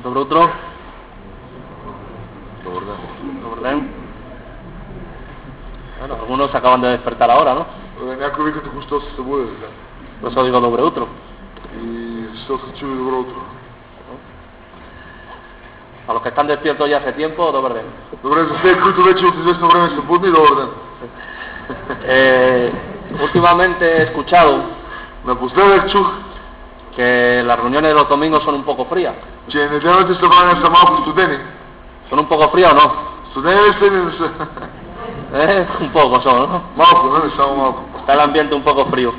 Добро утро. Добър ден. Добър ден. Bueno, algunos acaban de despertar ahora, ¿no? Някой вика току-що се събуди, така. Por eso digo добро утро. И защо се чули добро утро? A los que están despiertos ya hace tiempo, добър ден. Добре, за тези, които вече от известно време са будни, добър ден. Últimamente he escuchado Напоследък чух, que las reuniones de los domingos son un poco frías. че неделните събрания са малко студени. ¿Son un poco frías o no? Студени ли са или не са? Un poco son, ¿no? Малко, нали? Само малко. Está el ambiente un poco frío.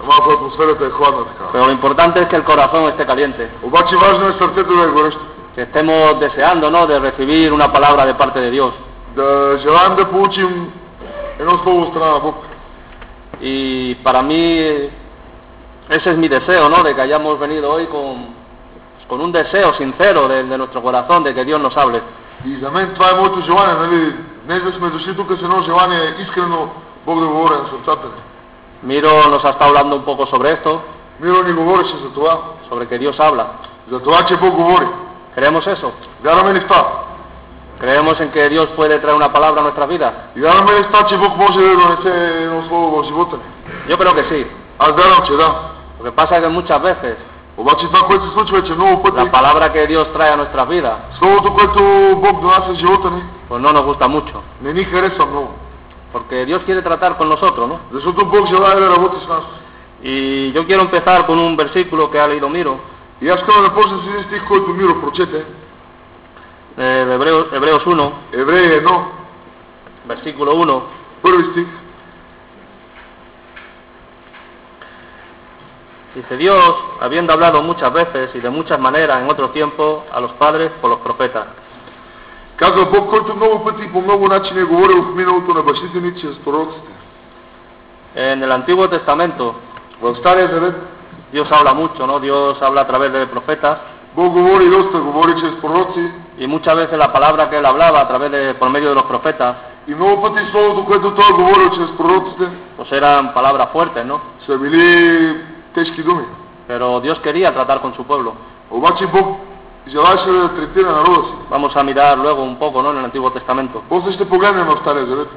Малко атмосферата е хладна така. Pero lo importante es que el corazón esté caliente. Обаче важно е сърцето да е горещо. Que estemos deseando, ¿no?, de recibir una palabra de parte de Dios. Да желаем да получим едно слово от страна на Бог. Y para mí ese es mi deseo, ¿no?, de que hayamos venido hoy con un deseo sincero de nuestro corazón, de que Dios nos hable. И за мен това е моето желание, нали? Днес да сме дошли тук с едно желание искрено Бог да говори на сърцата ни. Miro nos ha estado hablando un poco sobre esto, Миро ни говореше за това, sobre que Dios habla. за това, че Бог говори. ¿Creemos eso? Вярваме ли в това? ¿Creemos en que Dios puede traer una palabra a nuestras vidas? И вярваме ли в това, че Бог може да донесе едно слово в живота ни? Yo creo que sí. Аз вярвам, че да. Lo que pasa es que muchas veces Обаче това, което се случва е, че много пъти la palabra que Dios trae a nuestras vidas словото, което Бог донася в живота ни, pues no nos gusta mucho. не ни харесва много. Porque Dios quiere tratar con nosotros, ¿no? Защото Бог желае да работи с нас. Y yo quiero empezar con un versículo que ha leído Miro, И аз искам да започна с един стих, който Миро прочете. de Hebreos 1, Евреи 1, versículo 1. първи стих. Dice: Dios, habiendo hablado muchas veces y de muchas maneras en otro tiempo a los padres por los profetas. Казва Бог, който много пъти и по много начини е говорил в миналото на бащите ни чрез пророците. En el Antiguo Testamento В Стария Завет Dios habla mucho, ¿no? Dios habla a través de profetas, Бог говори доста, говори чрез пророци. y muchas veces la palabra que él hablaba a través por medio de los profetas, И много пъти словото, което той говорил чрез пророците, pues eran palabras fuertes, ¿no? са били тежки думи. Pero Dios quería tratar con su pueblo. Обаче Бог желаеше да третира народа си. Vamos a mirar luego un poco, ¿no?, en el Antiguo Testamento. После ще погледнем в Стария Завет.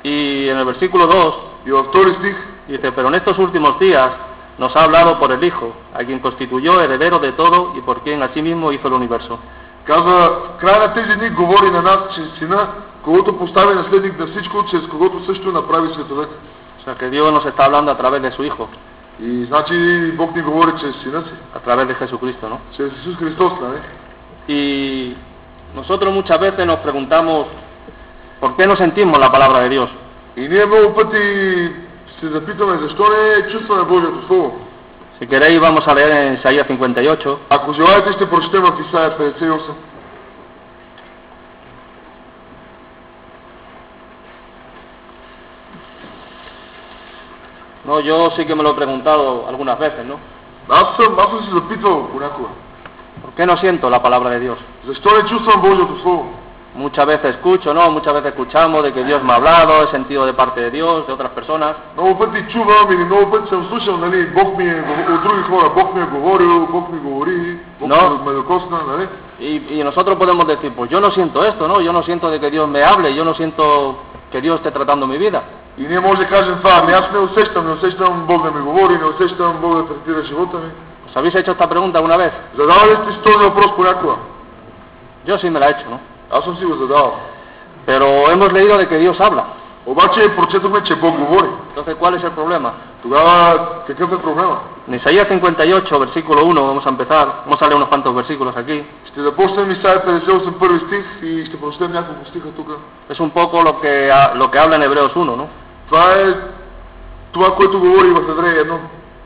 Y en el versículo 2 И във втори стих dice: pero en estos últimos días nos ha hablado por el Hijo, a quien constituyó heredero de todo y por quien asimismo hizo el universo. казва, в края на тези дни говори на нас чрез Сина, когото постави наследник на всичко, чрез когото също направи световете. O sea que Dios nos está hablando a través de su Hijo, И значи Бог ни говори чрез Сина си, a través de Jesucristo, ¿no? чрез Исус Христос, нали? Y nosotros muchas veces nos preguntamos ¿por qué no sentimos la palabra de Dios? И ние много пъти се запитаме, защо не чувстваме Божието Слово. Si queréis vamos a leer en Isaías 58, Ако желаете, ще прочетем в Исаия 58. no, yo sí que me lo he preguntado algunas veces, ¿no? Аз съм се запитвал понякога. ¿Por qué no siento la palabra de Dios? Защо не чувствам Божието Слово? Muchas veces escucho, ¿no? Muchas veces escuchamos de que Dios me ha hablado, he sentido de parte de Dios, de otras personas. Много пъти чувам или много пъти съм слушал, нали, Бог ми е от други хора, Бог ми е говорил, Бог ми говори, Бог ме докосна, нали? Y nosotros podemos decir, pues yo no siento esto, ¿no? Yo no siento de que Dios me hable, yo no siento que Dios esté tratando mi vida. И ние може да кажем това, ами аз не усещам Бог да ми говори, не усещам Бог да третира живота ми. ¿Os habéis hecho esta pregunta alguna vez? Задавали ли сте си този въпрос понякога? Yo sí me la he hecho, ¿no? Аз съм си го задавал. Pero hemos leído de que Dios habla. Обаче прочетохме, че Бог говори. Entonces, ¿cuál es el problema? Тогава какъв е проблема? En Isaías 58, versículo 1, vamos a empezar. Vamos a leer unos cuantos versículos aquí. Ще започнем Исаия 58 първи стих и ще прочетем няколко стиха тук. Es un poco lo que habla en Hebreos 1, ¿no? Това е това, което говори в Евреи 1.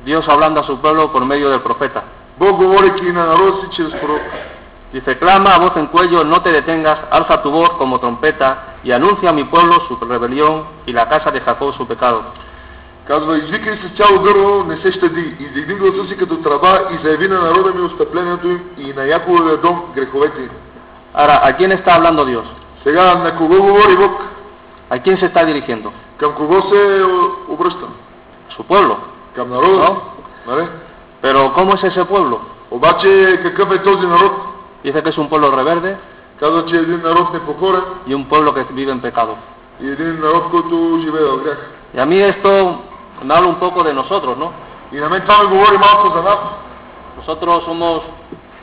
Dios hablando a su pueblo por medio del profeta. Бог говорейки на народа си чрез пророк. Dice: clama a voz en cuello, no te detengas, alza tu voz como trompeta y anuncia a mi pueblo su rebelión y la casa de Jacob su pecado. Казва, извикай с цяло гърло, не се щади, издигни гласа си като тръба и заяви на народа ми отстъплението им и на Якововия дом греховете им. Ahora, ¿a quién está hablando Dios? Сега, на кого говори Бог? ¿A quién se está dirigiendo? Към кого се обръща? A su pueblo. Към народа, ¿No? нали? Pero ¿cómo es ese pueblo? Обаче какъв е този народ? Dice que es un pueblo rebelde Казва, че е един народ непокорен y un pueblo que vive en pecado. и един народ, който живее в грях. Y a mí esto me habla un poco de nosotros, ¿no? И на мен това ме говори малко за нас. Nosotros somos,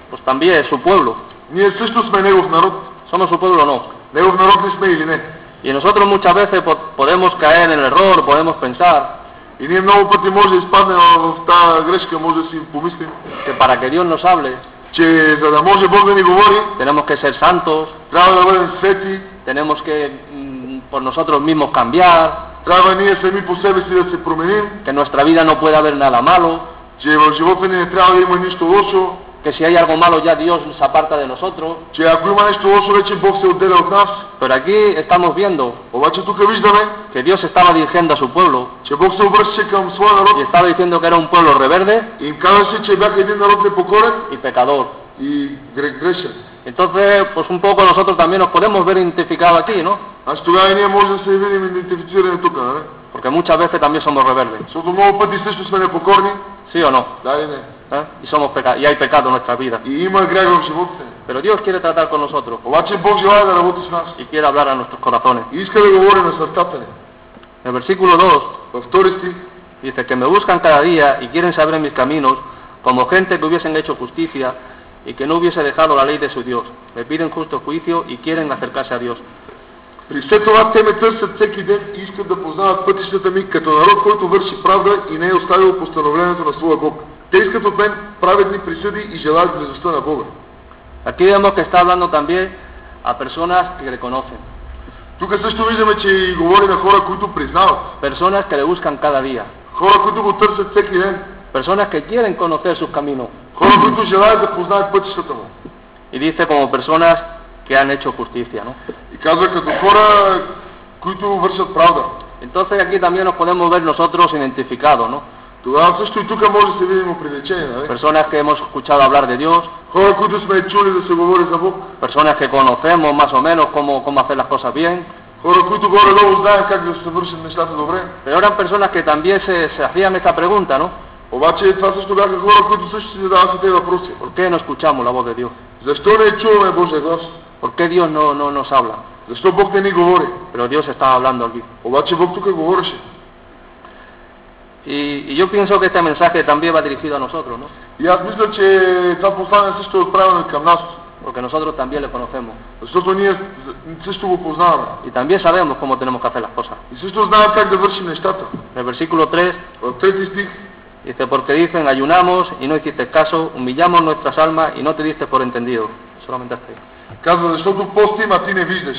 pues también, su pueblo. Ние също сме негов народ. ¿Somos su pueblo o no? Негов народ ли сме или не? Y nosotros muchas veces podemos caer en el error, podemos pensar И ние много пъти може да изпаднем в тази грешка, може да си помислим, que para que Dios nos hable че за да може Бог да ни говори, tenemos que ser santos, трябва да бъдем свети, tenemos que por nosotros mismos cambiar, трябва ние сами по себе си да се променим, que en nuestra vida no puede haber nada malo, че в живота ни не трябва да има нищо лошо, que si hay algo malo ya Dios se aparta de nosotros. че ако има нещо лошо, вече Бог се отделя от нас. Pero aquí estamos viendo Обаче тук виждаме, que Dios estaba dirigiendo a su pueblo че Бог се обръщаше към своя y народ estaba diciendo que era un pueblo rebelde и им казваше, че бяха един народ непокорен y pecador. и грешен. Entonces, pues un poco nosotros también nos podemos ver identificados aquí, ¿no? Значи тогава и ние може да се видим идентифицирани тук, нали? Porque muchas veces también somos rebeldes, Защото много пъти също сме непокорни, ¿sí o no? да или не? Y hay pecado en nuestra vida. И има грях в живота ни. Pero Dios quiere tratar con nosotros Обаче Бог желая да работи с нас y quiere hablar a nuestros corazones. и иска да говори на сърцата ни. En el versículo 2 Във втори стих dice que me buscan cada día y quieren saber mis caminos, como gente que hubiesen hecho justicia y que no hubiese dejado la ley de su Dios. Me piden justo juicio y quieren acercarse a Dios. При все това те ме търсят всеки ден и искат да познават пътищата ми, като народ, който върши правда и не е оставил постановлението на своя Бог. Те искат от мен праведни присъди и желаят близостта на Бога. Aquí vemos que está hablando también a personas que le conocen, Тук също виждаме, че и говори на хора, които признават. personas que le buscan cada día, Хора, които го търсят всеки ден. personas que quieren conocer sus caminos. Хора, които желаят да познаят пътищата му. Y dice como personas que han hecho justicia, ¿no? И казва като хора, които вършат правда. Entonces aquí también nos podemos ver nosotros identificados, ¿no? Тогава също и тук може да се видим определени, нали? Personas que hemos escuchado hablar de Dios, Хора, които сме чули да се говори за Бог. personas que conocemos más o menos cómo hacer las cosas bien, Хора, които горе-долу знаят как да се вършат нещата добре. pero eran personas que también se hacían esta pregunta, ¿no? Обаче това също бяха хора, които също си задаваха тези въпроси. ¿Por qué no escuchamos la voz de Dios? Защо не чуваме Божия глас? ¿Por qué Dios no nos habla? Защо Бог не ни говори? Pero Dios estaba hablando aquí. Обаче Бог тук говореше. Y yo pienso que este mensaje también va dirigido a nosotros, ¿no? И аз мисля, че това послание също е отправено към нас. Porque nosotros también le conocemos. Защото ние също го познаваме. Y también sabemos cómo tenemos que hacer las cosas. И също знаем как да вършим нещата. En el versículo 3 В трети стих dice, porque dicen, ayunamos y no hiciste caso, humillamos nuestras almas y no te diste por entendido. Solamente hasta ahí. казва, защото постим, а ти не виждаш.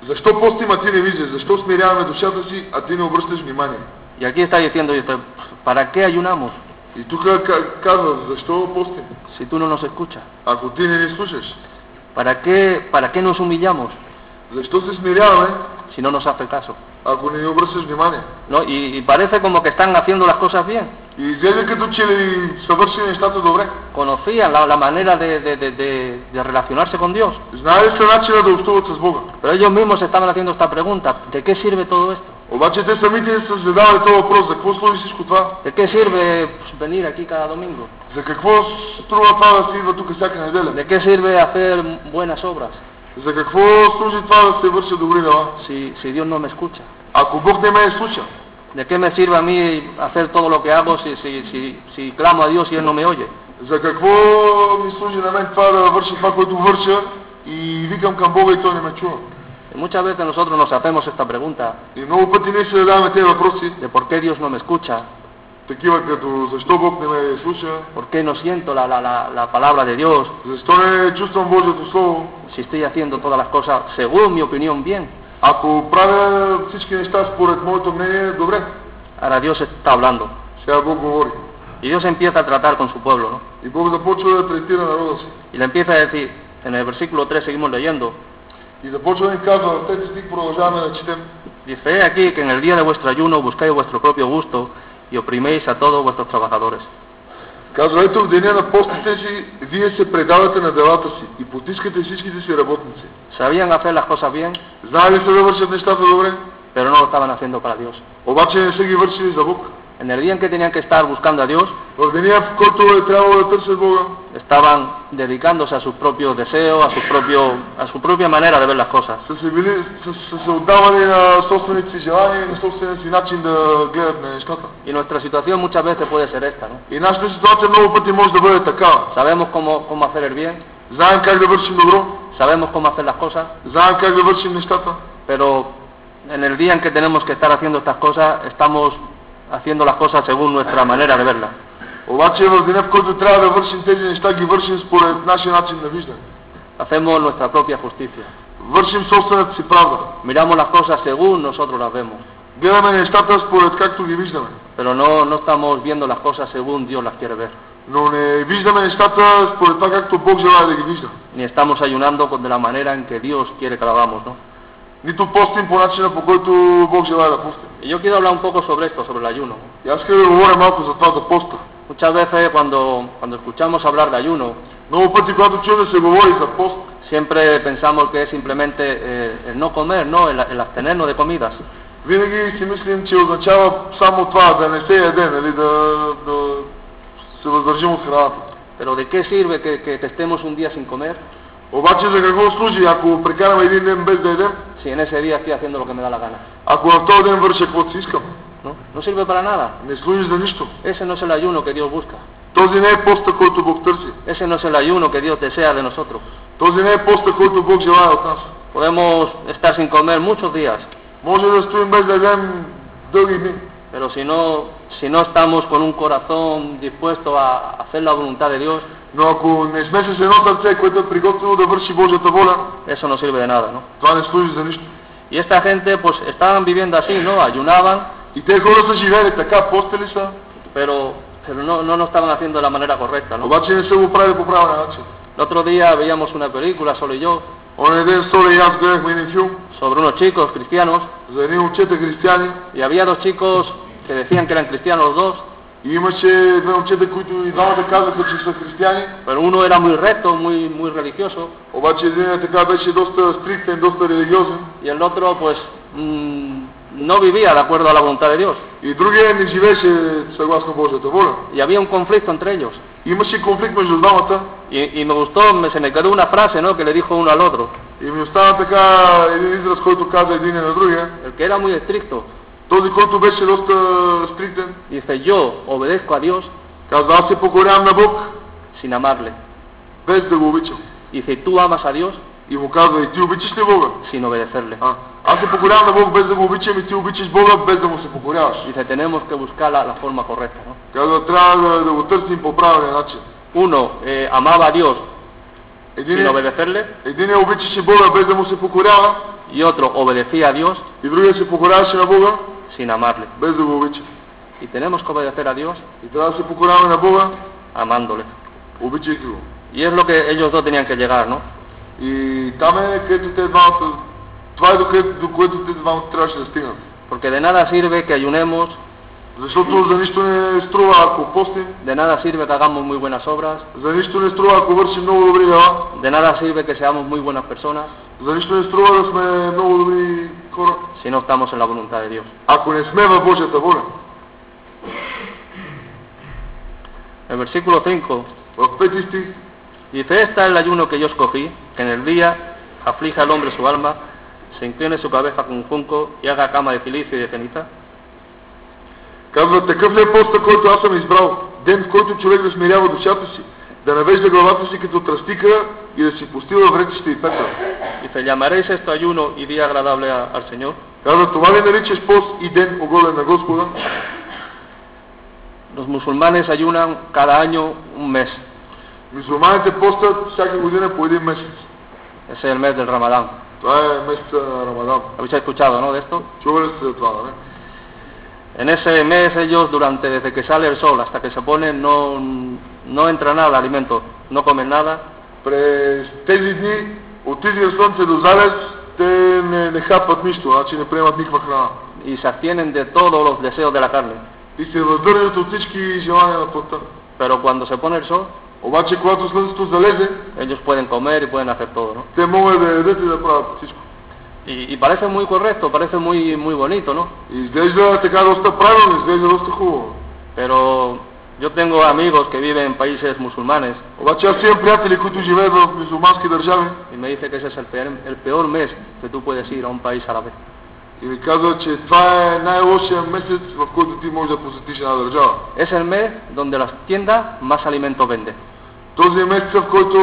Защо постим, а ти не виждаш? Защо смиряваме душата си, а ти не обръщаш внимание? Y aquí está diciendo, dice, ¿para qué ayunamos И тук казва, защо постим? si tú no nos escuchas? Ако ти не ни слушаш. ¿Para qué nos humillamos Защо се смиряваме, si no nos hace caso? ако не ни обръщаш внимание? ¿No? Y parece como que están haciendo las cosas bien. И изглежда като че ли са вършили нещата добре. Conocían la manera de relacionarse con Dios. Знаели са начина да общуват с Бога. Pero ellos mismos estaban haciendo esta pregunta, ¿de qué sirve todo esto? Обаче те самите са задавали този въпрос, за какво служи всичко това? ¿De qué sirve pues, venir aquí cada domingo? За какво струва това да се идва тук всяка неделя? ¿De qué sirve hacer buenas obras За какво служи това да се върши добри дела? si Dios no me escucha? Ако Бог не ме слуша, ¿De qué me sirve a mí hacer todo lo que hago si clamo a Dios y Él no me oye? за какво ми служи на мен това да върша това, което върша и викам към Бога и Той не ме чува? Y muchas veces nosotros nos hacemos esta pregunta И много пъти ние се задаваме тези въпроси, de por qué Dios no me escucha, такива като защо Бог не ме слуша, por qué no siento la palabra de Dios, защо не чувствам Божието Слово, si estoy haciendo todas las cosas según mi opinión bien. ако правя всички неща според моето мнение, добре. Ahora Dios está hablando Сега Бог говори. y Dios empieza a tratar con su pueblo, ¿no? И Бог започва да третира народа си. Y le empieza a decir, en el versículo 3 seguimos leyendo, И започва да ни казва, в тези стих продължаваме да четем. dice, he aquí que en el día de vuestro ayuno buscáis vuestro propio gusto y opriméis a todos vuestros trabajadores. Казва, ето в деня на постите си, вие се предавате на делата си и потискате всичките си работници. Sabían hacer las cosas bien, Знаели ли са да вършат нещата добре? pero no lo estaban haciendo para Dios. Обаче не са ги вършили за Бог. En el día en que tenían que estar buscando a Dios, В деня, в който трябвало да търсят Бога, estaban dedicándose a sus propios deseos, a su propia manera de ver las cosas. са се отдавали на собствените си желания и на собствения си начин да гледат на нещата. Y nuestra situación muchas veces puede ser esta, ¿no? И нашата ситуация много пъти може да бъде такава. Sabemos cómo hacer el bien, Знаем как да вършим добро, sabemos cómo hacer las cosas, знаем как да вършим нещата, pero en el día en que tenemos que estar haciendo estas cosas, estamos haciendo las cosas según nuestra manera de verlas. обаче в деня, в който трябва да вършим тези неща, ги вършим според нашия начин на виждане. Hacemos nuestra propia justicia. Вършим собствената си правда. Miramos las cosas según nosotros las vemos, Гледаме нещата според както ги виждаме. pero no estamos viendo las cosas según Dios las quiere ver. Но не виждаме нещата според това както Бог желая да ги вижда. Ni estamos ayunando de la manera en que Dios quiere que lo hagamos, ¿no? Нито постим по начина, по който Бог желая да постим. Y yo quiero hablar un poco sobre esto, sobre el ayuno. И аз искам да говоря малко за това, за поста. Muchas veces cuando escuchamos hablar de ayuno, Много пъти, когато чуем да се говори за пост, siempre pensamos que es simplemente el no comer, ¿no? El abstenernos de comidas. винаги си мислим, че означава само това, да не се яде, нали, да се въздържим от храната. Pero ¿de qué sirve que estemos un día sin comer Обаче за какво служи, ако прекараме един ден без да едем, si en ese día estoy haciendo lo que me da la gana? ако в този ден върша каквото си искам? ¿No? No sirve para nada. Не служи за нищо. Ese no es el ayuno que Dios busca. Този не е поста, който Бог търси. Ese no es el ayuno que Dios desea de nosotros. Този не е поста, който Бог желая от нас. Podemos estar sin comer muchos días, Може да стоим без да едем дълги дни, pero si no estamos con un corazón dispuesto a hacer la voluntad de Dios, но ако не сме с едно сърце, което е приготвено да върши Божията воля, eso no sirve de nada, ¿no? това не служи за нищо. Y esta gente pues estaban viviendo así, ¿no? Ayunaban, И те хора са живели така, постели са, pero no lo estaban haciendo de la manera correcta, ¿no? обаче не са го правили по правилен начин. El otro día veíamos una película, Solo y yo, Оня ден Соля и аз гледахме един филм sobre unos chicos cristianos, за едни момчета християни y había dos chicos que decían que eran cristianos los dos, и имаше две момчета, които и двамата казаха, че са християни, pero uno era muy recto, muy religioso, обаче един така беше доста стриктен, доста религиозен y el otro pues no vivía de acuerdo a la voluntad de Dios. и другия не живеше съгласно Божията воля. Y había un conflicto entre ellos. Имаше конфликт между двамата Y me gustó, se me quedó una frase, ¿no? Que le dijo uno al otro. и ми остана така един израз, който каза един на другия. El que era muy estricto, Този, който беше доста стриктен, dice, yo obedezco a Dios каза, аз се покорявам на Бог, sin amarle. без да го обичам. Dice, tú amas a Dios И му казва, и ти обичаш ли Бога? sin obedecerle. Аз се покорявам на Бог без да го обичам и ти обичаш Бога без да му се покоряваш. Dice, tenemos que buscar la forma correcta, ¿no? Казва, трябва да го търсим по правилен начин. Uno amaba a Dios sin Един obedecerle обичаше Бога без да му се покорява y otro obedecía a Dios и другия се покоряваше на Бога sin amarle. без да го обича. Y tenemos que obedecer a Dios И трябва да се покоряваме на Бога, amándole. обичайки го. Y es lo que ellos dos tenían que llegar, ¿no? И там е където те двамата, това е до което те двамата трябваше да стигнат. Porque de nada sirve que ayunemos, Защото за нищо не струва, ако постим, de nada sirve que hagamos muy buenas obras, за нищо не струва, ако вършим много добри дела, de nada sirve que seamos muy buenas personas за нищо не струва да сме много добри хора, si no estamos en la voluntad de Dios. ако не сме във Божията воля. El versículo 5 В 5 стих dice, este es el ayuno que yo escogí, que en el día aflija al hombre su alma, se incline su cabeza con un junco y haga cama de silicio y de ceniza. казва, такъв ли е поста, който аз съм избрал, ден в който човек да смирява душата си, да навежда главата си като тръстика и да си постива вретище и пепел. Dice, ¿llamaréis esto ayuno y día agradable al Señor? Казва, това ли наричаш пост и ден угоден на Господа? Los musulmanes ayunan cada año un mes, Мюсюлманите постат всяка година по един месец. ese es el mes del Ramadán. Това е месеца на Рамадан. ¿Habéis escuchado, no, de esto? Чували сте за това, не? En ese mes ellos, desde que sale el sol hasta que se pone, no entra nada de alimento, no comen nada, През тези дни, от изгрева слънце до залез, те не хапват нищо, значи не приемат никаква храна. y se abstienen de todos los deseos de la carne. И се въздържат от всички желания на плътта. Pero cuando se pone el sol, Обаче, когато слънцето залезе, ellos pueden comer y pueden hacer todo, ¿no? те могат да ядат и да правят всичко. Y parece muy correcto, parece muy bonito, ¿no? И изглежда така доста правилно, изглежда доста хубаво. Pero yo tengo amigos que viven en países musulmanes Обаче аз имам приятели, които живеят в мюсюлмански държави y me dice que ese es el peor mes que tú puedes ir a un país árabe. и ми казват, че това е най-лошия месец, в който ти можеш да посетиш една държава. Es el mes donde las tiendas más alimentos venden. Този е месеца, в който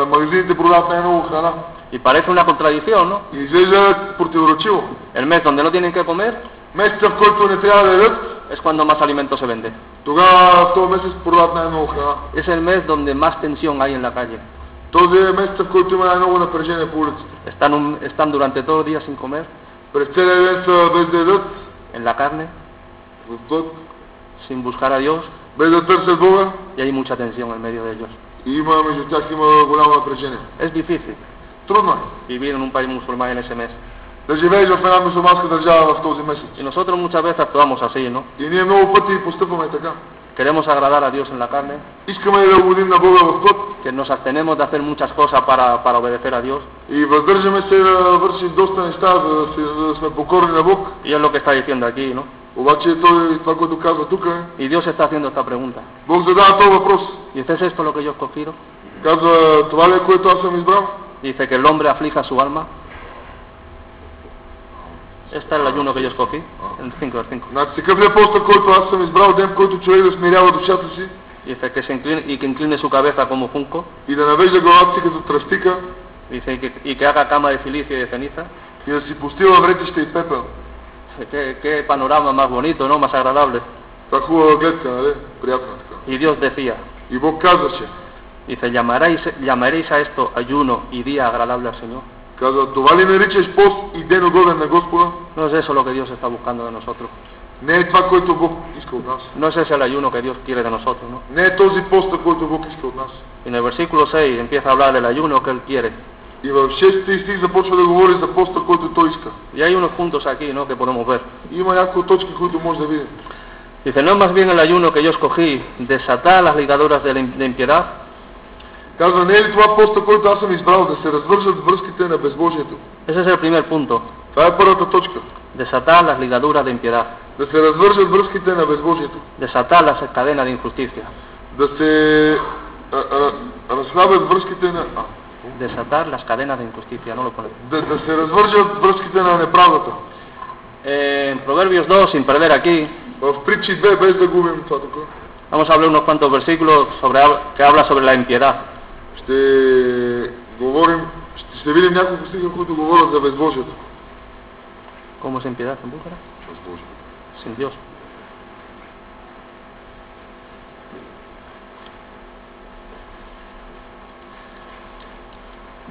магазините продават най-много храна. Y parece una contradicción, ¿no? И изглежда противоречиво. El mes donde no tienen que comer Месеца, в който не трябва да ядат, es cuando más alimentos se vende. тогава в този месец продават най-много храна. Es el mes donde más tensión hay en la calle. Този е месеца, в който има най-много напрежение по улиците. Están durante todo el día sin comer, През целия ден са без да ядат, en la carne, в плът, sin buscar a Dios, без да търсят Бога y hay mucha tensión en medio de ellos. и има между тях има голямо напрежение. Es difícil Трудно е vivir en un país musulmán en ese mes. да живееш в една мюсюлманска държава в този месец. Y nosotros muchas veces actuamos así, ¿no? И ние много пъти постъпваме така. Queremos agradar a Dios en la carne, Искаме да угодим на Бога в плът que nos abstenemos de hacer muchas cosas para obedecer a Dios. и въздържаме се да вършим доста неща, за да сме покорни на Бог. Y es lo que está diciendo aquí, ¿no? Обаче това, което казва тук е, Y Dios está haciendo esta pregunta. Бог задава този въпрос. ¿Y es esto lo que yo he escogido? Казва, това ли е, което аз съм избрал? Dice que el hombre aflija su alma. Este es el ayuno que yo escogí, el 5 del 5. Значи такъв ли е постът, който аз съм избрал, ден, в който човек да смирява душата си Dice que se incline, y que incline su cabeza como junco. и да навежда главата си като тръстика Dice y que haga cama de silicio y de ceniza. и да си постила вретища и пепел. Qué panorama más bonito, ¿no? Más agradable. Това хубава гледка, нали? Приятна така. Y Dios decía, И Бог казваше, dice, llamaréis a esto ayuno y día agradable al Señor. казва, това ли наричаш пост и ден угоден на Господа? No es eso lo que Dios está buscando de nosotros. Не е това, което Бог иска от нас. No es ese el ayuno que Dios quiere de nosotros, ¿no? Не е този пост, който Бог иска от нас. Y en el versículo 6 empieza a hablar del ayuno que Él quiere. И в 6 стих започва да говори за поста, който Той иска. Y hay unos puntos aquí, ¿no? Que podemos ver. Има няколко точки, които може да видим. Dice, no es más bien el ayuno que yo escogí, desatar las ligaduras de impiedad. Казва, не е ли това поста, който аз съм избрал, да се развържат връзките на безбожието? Ese es el primer punto. Това е първата точка. Desatar las ligaduras de impiedad. Да се развържат връзките на безбожието. Desatar las cadenas de injusticia. Да се разхлабят връзките на... Desatar las cadenas de injusticia, no lo pone. Да се развържат връзките на неправдата. En Proverbios 2, sin perder aquí, В Притчи 2, без да губим това тук, vamos a hablar unos cuantos versículos que habla sobre la impiedad. ще видим няколко стиха, които говорят за безбожието. ¿Cómo es impiedad en búlgaro? Безбожие. Sin Dios.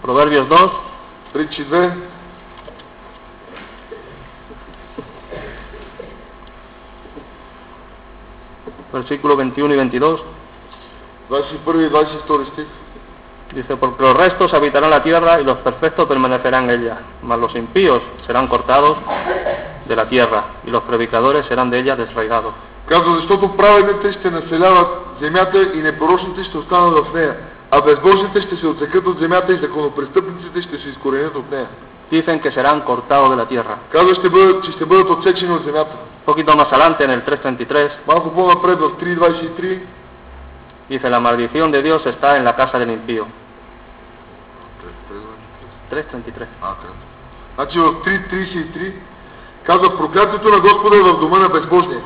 Proverbios 2, Притчи 2, versículos 21 y 22. 21 и 22 стих. Dice, porque los restos habitarán la tierra y los perfectos permanecerán en ella, mas los impíos serán cortados de la tierra y los predicadores serán de ella desraigados. Казва, защото праведните ще населяват земята и непорочните ще останат в нея, а безбожните ще се отсекат от земята и законопрестъпниците ще се изкоренят от нея. Dicen que serán cortados de la tierra. Казва, че ще бъдат отсечени от земята. Un poquito más adelante, en el 3:33, Малко по-напред в 3.23 dice, la maldición de Dios está en la casa del impío. 3:33. Значи в 3.33 казва, проклятието на Господа е в дома на безбожния.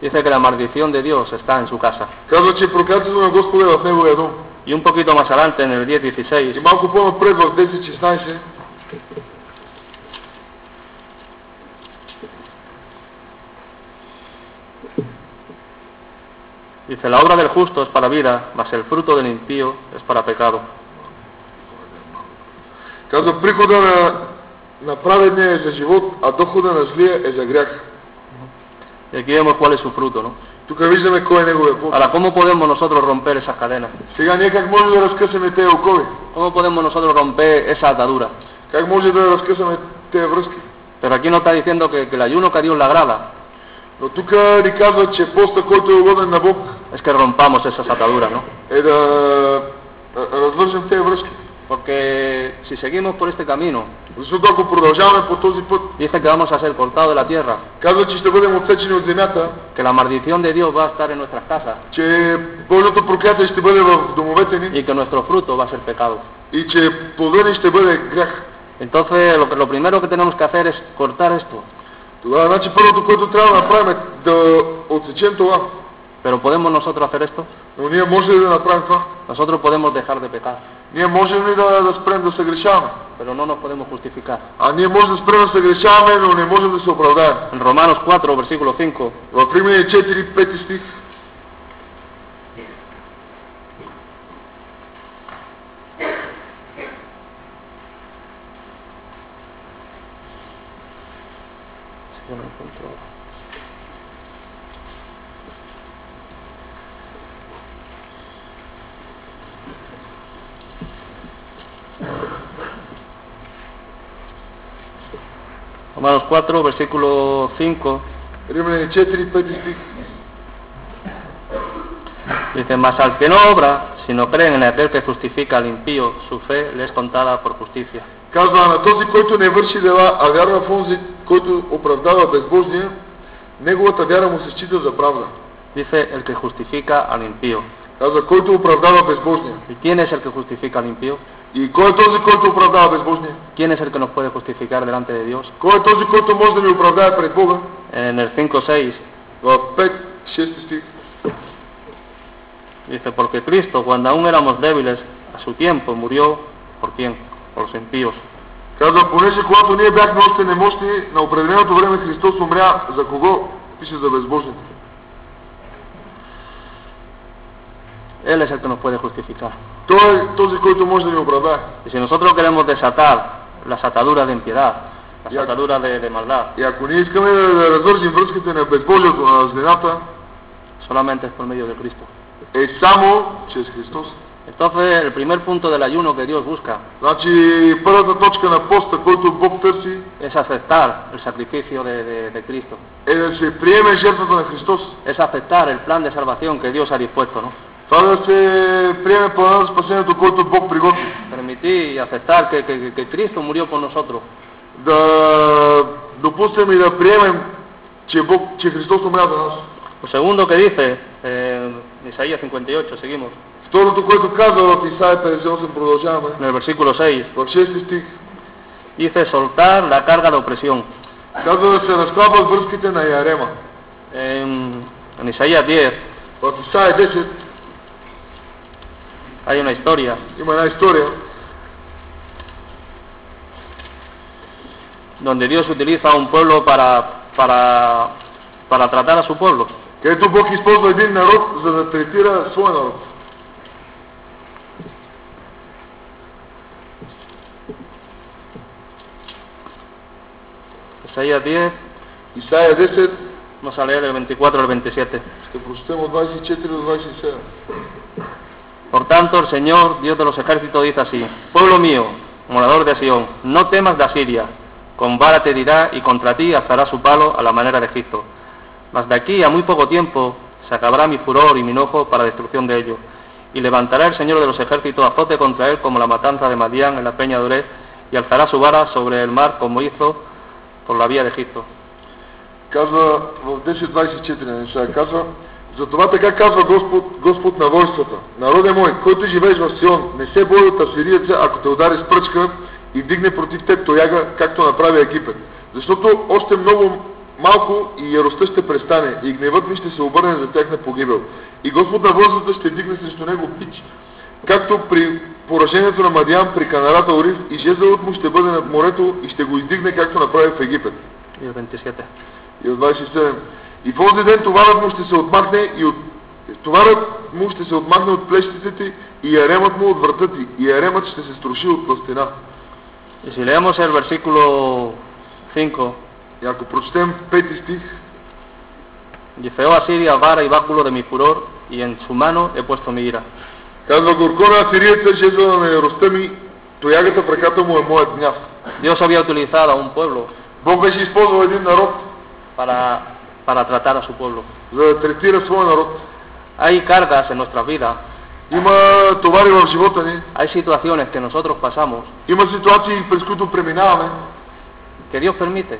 Dice que la maldición de Dios está en su casa. Казва, че проклятието на Господа е в неговия дом. Y un poquito más adelante, en el 10:16, И малко по-напред в 10.16 dice, la obra del justo es para vida, mas el fruto del impío es para pecado. казва, прихода на праведния е за живот, а дохода на злия е за грях. Y aquí vemos cuál es su fruto, ¿no? Тук виждаме кой е неговия плод. Ahora, ¿cómo podemos nosotros romper esas cadenas? Сега ние как може да разкъсаме тези окови? ¿Cómo podemos nosotros romper esa atadura? Как може да разкъсаме тези връзки? Pero aquí nos está diciendo que el ayuno que a Dios le agrada Но тук ни казва, че поста, който е угоден на Бог, es que rompamos esas ataduras, ¿no? е да развържем тези връзки. Porque si seguimos por este camino, Защото ако продължаваме по този път, dice que vamos a ser cortados de la tierra, казва, че ще бъдем отсечени от земята, que la maldición de Dios va a estar en nuestras casas че Божието проклятие ще бъде в домовете ни y que nuestro fruto va a ser pecado. и че плодът ни ще бъде грях. Entonces, lo primero que tenemos que hacer es cortar esto. Тогава, значи, първото, което трябва да направим е да отсечем това. Pero ¿podemos nosotros hacer esto? Но ние можем ли да направим това? Nosotros podemos dejar de pecar, Ние можем ли да спрем да се грешаваме? pero no nos podemos justificar. А ние можем да спрем да се грешаваме, но не можем да се оправдаем. En Romanos 4, versículo 5, В Римляни 4, 5 стих. si yo no encuentro. Romanos 4, versículo 5, Римляни 4, 5 стих. dice, mas al que no obra, sino cree en aquel que justifica al impío, su fe le es contada por justicia. Казва, на този, който не върши дела, а вярва в онзи, който оправдава безбожния, неговата вяра му се счита за правда. Dice, el que justifica al impío. Казва, който оправдава безбожния. ¿Y quién es el que justifica al impío? И кой е този, който оправдава безбожния? ¿Quién es el que nos puede justificar delante de Dios? Кой е този, който може да ни оправдае пред Бога? En el 5:6 В 5, 6 стих. dice, porque Cristo, cuando aún éramos débiles, a su tiempo murió, ¿por quién? Por los impíos. Казва, понеже когато ние бяхме още немощни, на определеното време Христос умря. За кого? Пише за безбожните. Él es el que nos puede justificar. Той е този, който може да ни оправдае. Y si nosotros queremos desatar las ataduras de impiedad, las Ya. ataduras de maldad, И ако ние искаме да развържим връзките на безбожието, на злината, solamente es por medio de Cristo. е само чрез Христос. Entonces, el primer punto del ayuno que Dios busca Значи, първата точка на поста, който Бог търси, es aceptar el sacrificio de Cristo. е да се приеме жертвата на Христос. Es aceptar el plan de salvación que Dios ha dispuesto, ¿no? Това да се приеме плана за спасението, който Бог приготви. Permitir y aceptar que Cristo murió por nosotros. Да допуснем и да приемем, че Христос умря за нас. Lo segundo que dice, en Isaías 58, seguimos, Второто, което казва в Исаия 58, продължаваме, en el versículo 6, в 6 стих, dice soltar la carga de opresión. казва да се разхлабват връзките на Ярема. En Isaías 10 В Исаия 10 hay una historia има една история, donde Dios utiliza a un pueblo para tratar a su pueblo. където Бог използва един народ, за да третира своя народ. Isaías 10, Исаия 10, vamos a leer el 24 al 27. ще прочетем от 24 до 27. Por tanto, el Señor, Dios de los ejércitos, dice así: pueblo mío, morador de Sión, no temas de Asiria, con vara te dirá y contra ti alzará su palo a la manera de Egipto. Mas de aquí a muy poco tiempo se acabará mi furor y mi enojo para destrucción de ellos, y levantará el Señor de los ejércitos azote contra él como la matanza de Madián en la peña de Oreb, y alzará su vara sobre el mar como hizo por la vía de Egipto. Казва в 10.24, казва, затова така казва Господ на войската: народе мой, който живееш в Сион, не се бой от асирийца, ако те удари с пръчка и вдигне против теб тояга, както направи Египет. Защото още много малко и яростта ще престане, и гневът ми ще се обърне за тях на погибел. И Господ на войската ще вдигне срещу него бич, както при поражението на Мадиан при канарата Орив, и жезълът му ще бъде над морето и ще го издигне, както направи в Египет. Y el 27. И от 27. И в този ден товарът му ще се отмахне от плещите ти, и яремът му от врата ти, и яремът ще се струши от пластина. Y si leemos el versículo 5, И ако прочетем 5 стих, dice: oh Asiria, vara y báculo de mi furor, y en su mano he puesto mi ira. казва: горко на асириеца, жезла на яростта ми, тоягата в ръката му е моят гняв. Dios había utilizado a un pueblo Бог беше използвал един народ, para tratar a su pueblo. за да третира своя народ. Hay cargas en nuestras vidas Има товари в живота ни. Hay situaciones que nosotros pasamos Има ситуации, през които преминаваме, que Dios permite,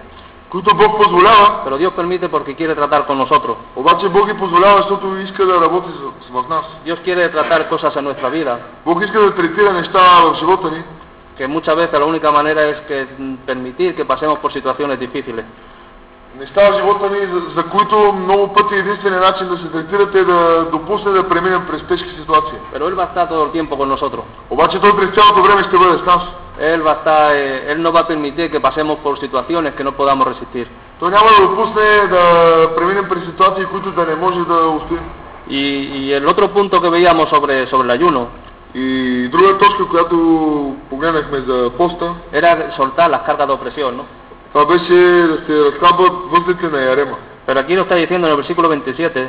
които Бог позволява, pero Dios permite porque quiere tratar con nosotros. обаче Бог ги позволява, защото иска да работи в нас. Dios quiere tratar cosas en nuestra vida Бог иска да третира неща в живота ни, que muchas veces la única manera es que permitir que pasemos por situaciones difíciles. неща в живота ни, за които много пъти единственият начин да се третират е да допусне да преминем през тежки ситуации. Pero Él va a estar todo el tiempo con nosotros. Обаче Той през цялото време ще бъде с нас. Él no va a permitir que pasemos por situaciones que no podamos resistir. Той няма да допусне да преминем през ситуации, които да не може да устоим. Y el otro punto que veíamos sobre el ayuno И друга точка, която погледнахме за поста, era soltar las cargas de opresión, ¿no? това беше да се разхлабват възлите на ярема. Pero aquí lo está diciendo en el versículo 27,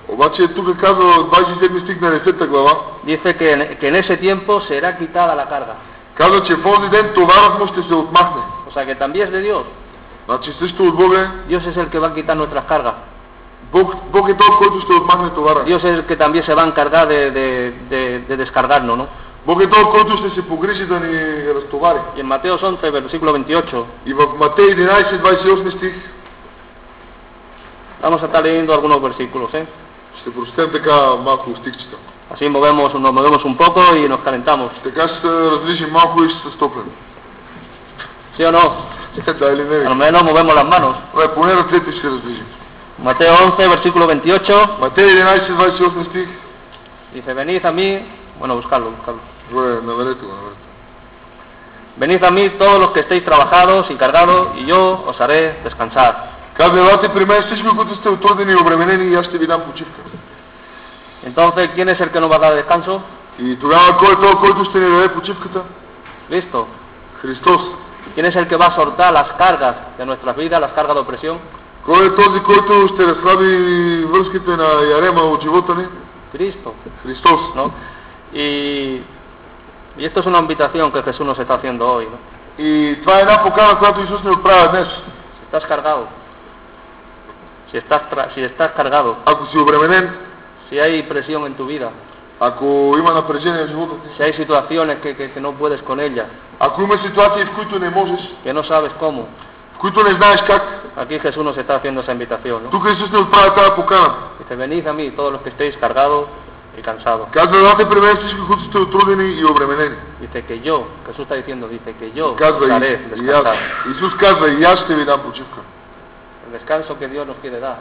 Обаче тук казва 27 стих на 10 глава, dice que en ese tiempo será quitada la carga. казва, че в този ден товарът му ще се отмахне. O sea que también es de Dios. Значи също от Бога, Dios es el que va a quitar nuestras cargas. Бог е този, който ще отмахне товара. Dios es el que también se va a encargar de descargarnos, ¿no? Бог е този, който ще се погрижи да ни разтовари. Y en Mateo 11, versículo 28, И в Матей 11, 28 стих, vamos a estar leyendo algunos versículos, ¿eh? ще прочетем така малко стихчета. Así nos movemos un poco y nos calentamos. Така ще се раздвижим малко и ще се стоплем. ¿Sí o no? Да или не? Al menos movemos las manos. Поне ръцете ще раздвижим. Mateo 11, versículo 28, Матей 11, 28 стих. dice, venid a mí, bueno, buscarlo. Добре, наведете го. Venid a mí todos los que estéis trabajados y cargados, y yo os haré descansar. Казва, елате при мен всички, които сте отрудени и обременени, и аз ще ви дам почивка. Entonces, ¿quién es el que nos va a dar descanso? И тогава кой е този, който ще ни даде почивката? Cristo. Христос. ¿Quién es el que va a soltar las cargas de nuestras vidas, las cargas de opresión? Кой е този, който ще разхлаби връзките на ярема от живота ни? Cristo. Христос. ¿No? Y esto es una invitación que Jesús nos está haciendo hoy, ¿no? И това е една покана, която Исус ни отправя днес. Si estás cargado, si estás cargado, Ако си обременен, si hay presión en tu vida, ако има напрежение в живота ти, si hay situaciones que no puedes con ellas, ако има ситуации, в които не можеш, que no sabes cómo, в които не знаеш как, aquí Jesús nos está haciendo esa invitación, ¿no? тук Исус ни отправя тази покана. Dice, venid a mí todos los que estéis cargados y cansados. Казва, елате при мен всички, които сте отрудени и обременени. Dice que yo, Jesús está diciendo, dice que yo Казва, os haré и аз, descansar. Исус казва, и аз ще ви дам почивка. El descanso que Dios nos quiere dar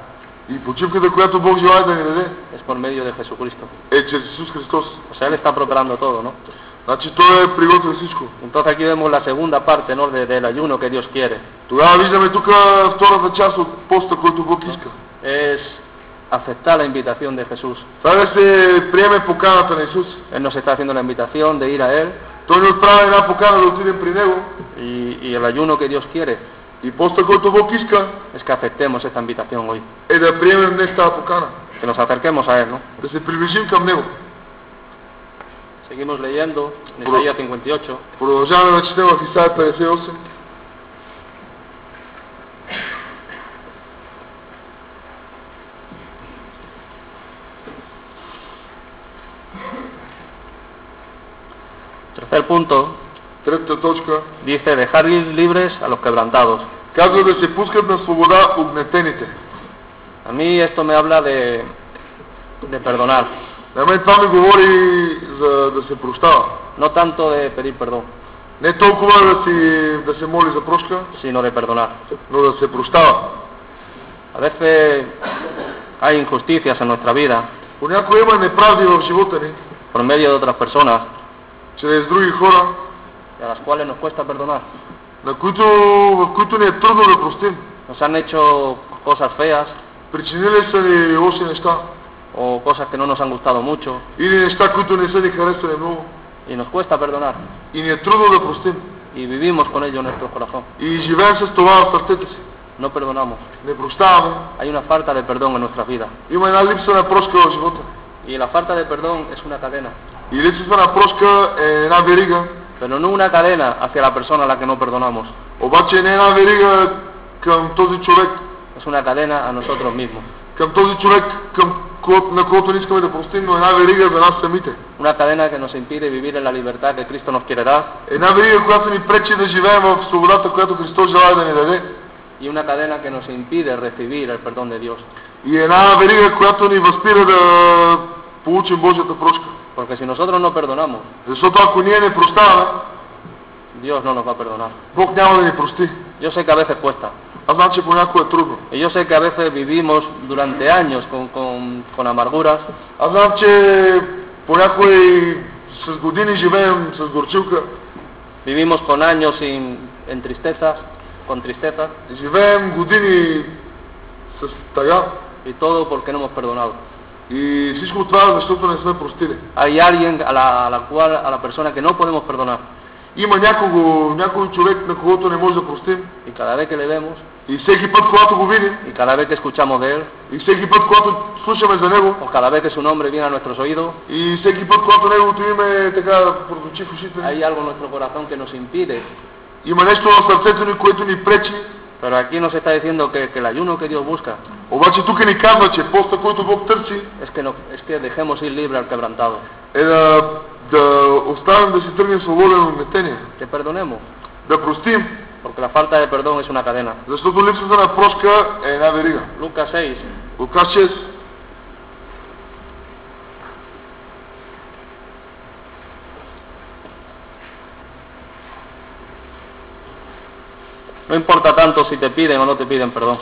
И почивката, която Бог желая да ни даде, es por medio de Jesucristo. е чрез Исус Христос. O sea, Él está preparando todo, ¿no? Значи Той е приготвил всичко. Entonces aquí vemos la segunda parte, ¿no? Del ayuno que Dios quiere. Тогава виждаме тук втората част от поста, който Бог иска. Es aceptar la invitación de Jesús. Това да се приеме поканата на Исус. Él nos está haciendo la invitación de ir a Él Той ни отправя една покана да отидем при Него. y el ayuno que Dios quiere И поста, който Бог иска, es que aceptemos esta invitación hoy, е да приемем днес тази покана. que nos acerquemos a Él, ¿no? Да се приближим към Него. Seguimos leyendo en Isaías 58. Продължаваме да четем в Исаия 58. Tercer punto, Третата точка. dice dejar libres a los quebrantados. Казва да се пускат на свобода угнетените. A mí esto me habla de perdonar, На мен това ми говори за да се прощава. no tanto de pedir perdón, Не толкова да се моли за прошка, sino de perdonar. но да се прощава. A veces hay injusticias en nuestra vida Понякога има неправди в живота ни, por medio de otras personas чрез други хора, y a las cuales nos cuesta perdonar. в които ни е трудно да простим. Nos han hecho cosas feas Причинили са ни лоши неща, o cosas que no nos han gustado mucho или неща, които не са ни харесвали много, y nos cuesta perdonar и ни е трудно да простим. y vivimos con ello en nuestro corazón. И живеем с това в сърцето си. No perdonamos. Не прощаваме. Hay una falta de perdón en nuestras vidas Има една липса на прошка в живота. y la falta de perdón es una cadena, И липсата на прошка е една верига, pero no una cadena hacia la persona a la que no perdonamos, обаче не е една верига към този човек, es una cadena a nosotros mismos. към този човек, към на когото не искаме да простим, но една верига за нас самите. Una cadena que nos impide vivir en la libertad que Cristo nos quiere dar. Една верига, която ни пречи да живеем в свободата, която Христос желая да ни даде. Y una cadena que nos impide recibir el perdón de Dios. И една верига, която ни възпира да получим Божията прошка. Porque si nosotros no perdonamos, Защото ако ние не прощаваме, Dios no nos va a perdonar. Бог няма да ни прости. Yo sé que a veces cuesta. Аз знам, че понякога е трудно. Y yo sé que a veces vivimos durante años con amarguras. Аз знам, че понякога и с години живеем с горчилка. Vivimos con años en tristezas, con tristeza. Живеем години с тъга. Y todo porque no hemos perdonado. И всичко това, защото не сме простили. Hay alguien a la persona que no podemos perdonar. Има някой човек, на когото не може да простим. Y cada vez que le vemos, И всеки път, когато го видим, y cada vez que escuchamos de él, и всеки път, когато слушаме за него, o cada vez que su nombre viene a nuestros oídos, и всеки път, когато неговото име е така проточи в ушите ни, hay algo en nuestro corazón que nos impide. има нещо в сърцето ни, което ни пречи. Pero aquí nos está diciendo que el ayuno que Dios busca Обаче тук ни казва, че поста, който Бог търси, es que dejemos ir libre al quebrantado, е да оставим да си тръгнем свободен от метение, que perdonemos, да простим, porque la falta de perdón es una cadena. защото липсата на прошка е една верига. Lucas 6, Лука 6. no importa tanto si te piden o no te piden perdón.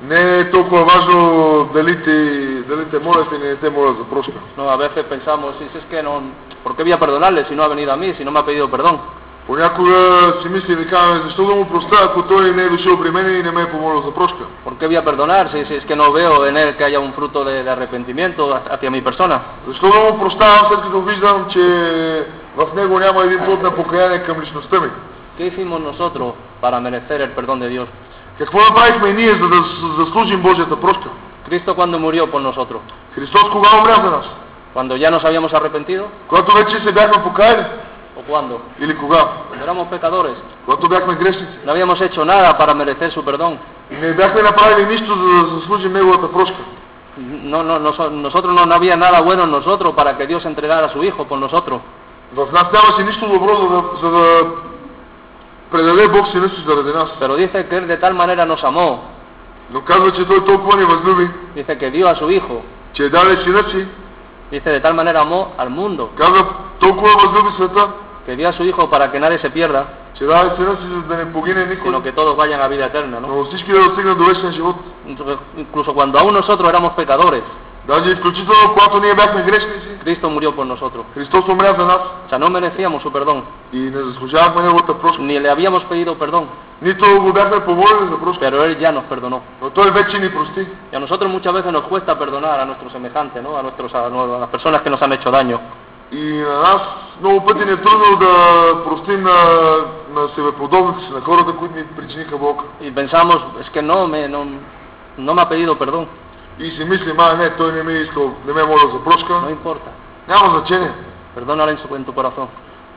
Не е толкова важно дали те молят или не те молят за прошка. No, a veces pensamos, si es que no, ¿por qué voy a perdonarle si no ha venido a mí, si no me ha pedido perdón? Понякога си мисли и казваме, защо да му простя, ако той не е дошъл при мен и не ме е помолил за прошка? ¿Por qué voy a perdonar si es que no veo en él que haya un fruto de arrepentimiento hacia mi persona? Защо да му прощавам, след като виждам, че в него няма един плод на покаяние към личността ми? ¿Qué hicimos nosotros para merecer el perdón de Dios? Какво направихме ние, за да заслужим Божията прошка? Cristo cuando murió por nosotros, Христос кога умря за нас? cuando ya nos habíamos arrepentido, Когато вече се бяхме покаяли? o cuando, Или кога? cuando éramos pecadores, Когато бяхме грешници? no habíamos hecho nada para merecer su perdón. И не бяхме направили нищо, за да заслужим Неговата прошка. Nosotros no había nada bueno en nosotros para que Dios entregara a su Hijo por nosotros. В нас нямаше нищо добро, за да предаде Бог сина си заради нас. Pero dice que Él de tal manera nos amó, Но казва, че Той толкова ни възлюби, dice que dio a su Hijo, че даде сина си. dice de tal manera amó al mundo, Казва, толкова възлюби света, que dio a su Hijo para que nadie se pierda, че даде сина си, за да не погине никой, sino que todos vayan a vida eterna, ¿no? но всички да достигнат до вечен живот. Incluso cuando aún nosotros éramos pecadores, Даже и включително, когато ние бяхме грешници, Cristo murió por nosotros. Христос умря за нас O sea, no merecíamos su perdón, и не заслужавахме Неговата прошка. ni le habíamos pedido perdón, Нито го бяхме помолили за прошка, pero Él ya nos perdonó. но Той вече ни прости. Y a nosotros muchas veces nos cuesta perdonar a nuestros semejantes, ¿no? A las personas que nos han hecho daño. И на нас много пъти ни е трудно да простим на себеподобните си, на хората, които ни причиниха болка. Y pensamos, es que no me ha pedido perdón. И си мислим, не, той не ме е искал, не ме е молил за прошка. No importa. Няма значение. Perdónale en tu corazón.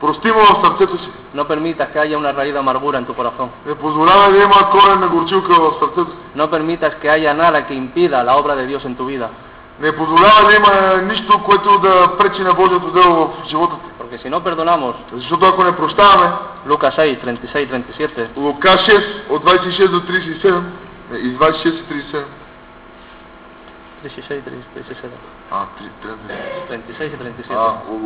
Прости му в сърцето си. No permitas que haya una raíz de amargura en tu corazón. Не позволявай да има корен на горчилка в сърцето си. No permitas que haya nada que impida la obra de Dios en tu vida. Не позволявай да има нищо, което да пречи на Божието дело в живота ти. Porque si no perdonamos, Защото ако не прощаваме, Lucas 6, 36-37, Лука 6 от 26 до 37, и 26 и 37. 36 37. 36 y 37.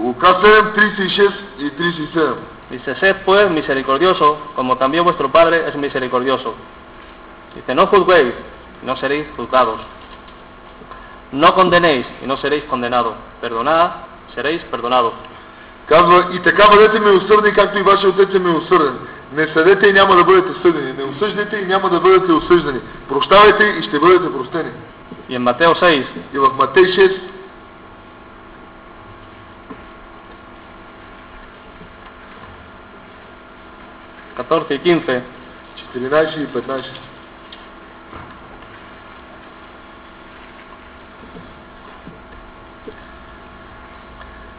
Лука 7, 36 и 37. Dice, sed pues misericordioso, como también vuestro Padre es misericordioso. Dice, no juzguéis, y no seréis juzgados. No condenéis, y no seréis condenados. Perdonad, seréis perdonados. Казва, и така бъдете милосърдни, както и вашия Отец е милосърден. Не съдете и няма да бъдете съдени. Не осъждайте и няма да бъдете осъждани. Прощавайте и ще бъдете простени. Y en Mateo 6, И в Матей 6, 14 y 15, 14 и 15.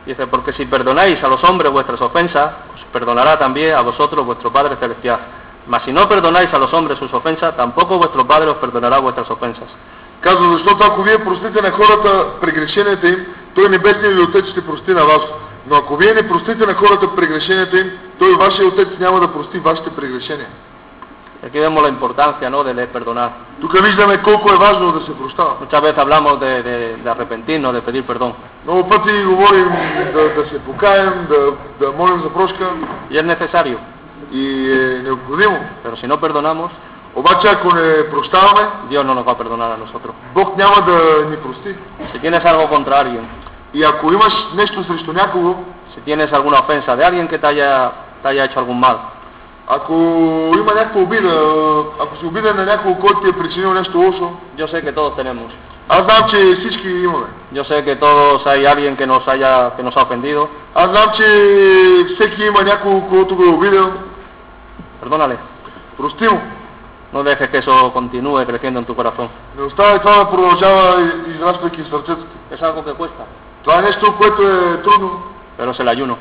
dice, porque si perdonáis a los hombres vuestras ofensas, os perdonará también a vosotros vuestro Padre Celestial. Mas si no perdonáis a los hombres sus ofensas, tampoco vuestro Padre os perdonará vuestras ofensas. Казва, защото ако вие простите на хората прегрешенията им, той небесният ви отец ще прости на вас. Но ако вие не простите на хората прегрешенията им, той вашия отец няма да прости вашите прегрешения. Aquí vemos la importancia, ¿no?, de perdonar. Тук виждаме колко е важно да се прощава. Muchas veces hablamos de arrepentirnos, de pedir perdón. Много пъти говорим да се покаем, да молим за прошка. Y es necesario. И е необходимо. Pero si no perdonamos, обаче ако не прощаваме, Dios no nos va a perdonar a nosotros. Бог няма да ни прости. Si tienes algo contra alguien, и ако имаш нещо срещу някого, si tienes alguna ofensa de alguien que te haya hecho algún mal, ако има някаква обида, ако си обиден на някого, който ти е причинил нещо лошо, yo sé que todos tenemos. аз знам, че всички имаме. Yo sé que todos hay alguien que nos ha ofendido. Аз знам, че всеки има някого, който го е обидел. Perdónale. Прости му. No dejes que eso continúe creciendo en tu corazón. Не оставяй това да продължава израствайки в сърцето ти. Es algo que cuesta. Това е нещо, което е трудно. Pero es el ayuno.